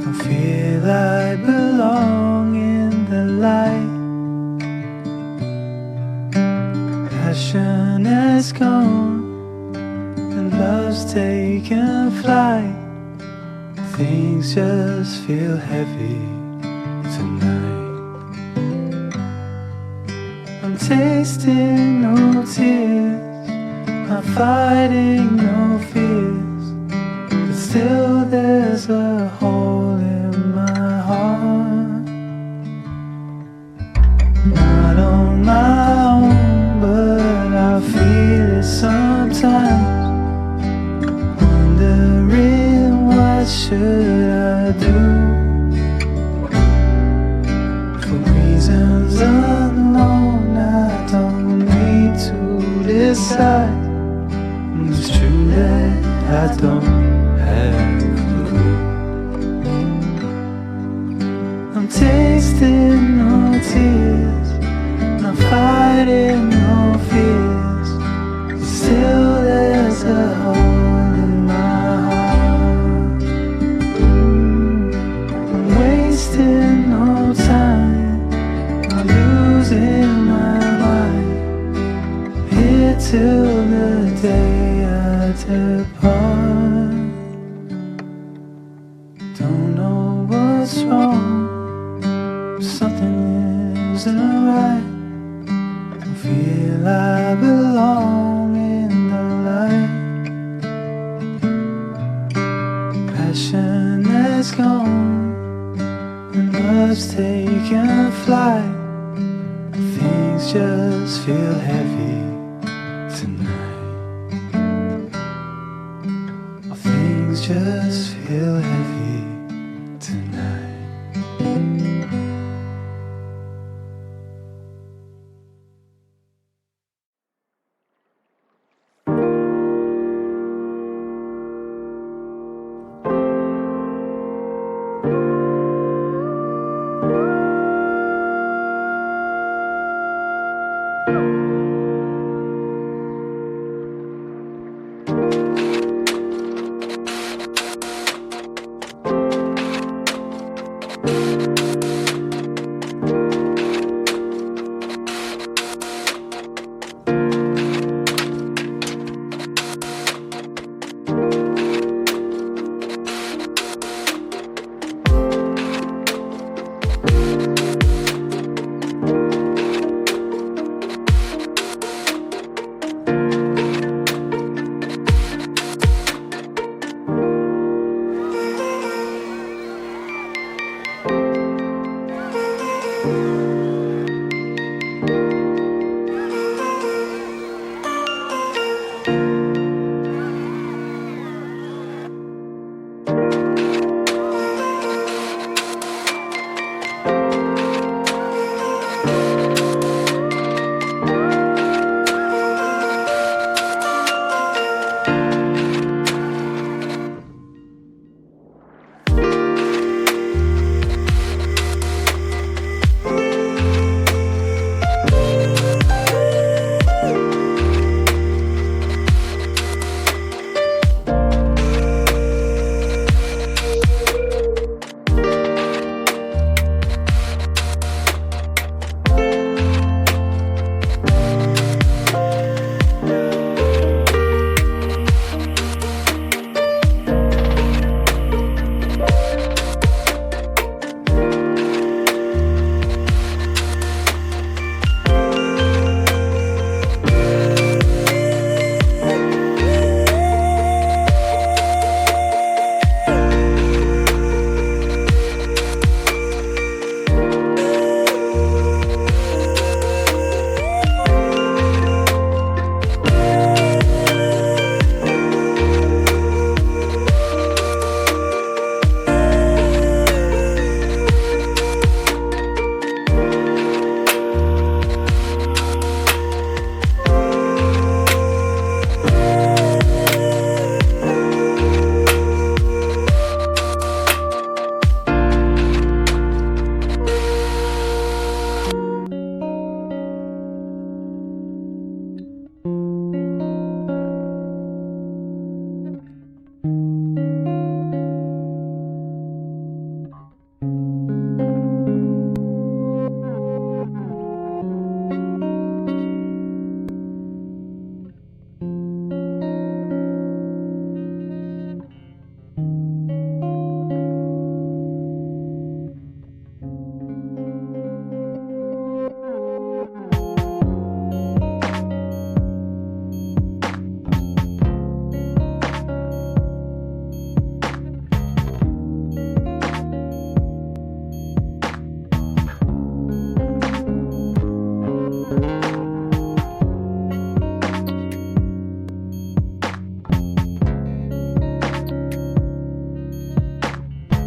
Don't feel I belong in the light. Passion has gone and love's taken flight. Things just feel heavy tonight. I'm tasting no tears, I'm fighting no fears, but still there's a hole in my heart. Not on my own, but I feel it sometimes. Wondering what should I do? For reasons unknown, I don't need to decide. It's true that I don't have a clue. I'm tasting no tears, I'm fighting no fears, but still there's a hole in my heart. I'm wasting no time, I'm losing my mind, here till the day I depart. Don't know what's wrong, something isn't right. Don't feel I belong in the light. Passion has gone and love's taken flight. Things just feel heavy tonight. Things just feel heavy tonight.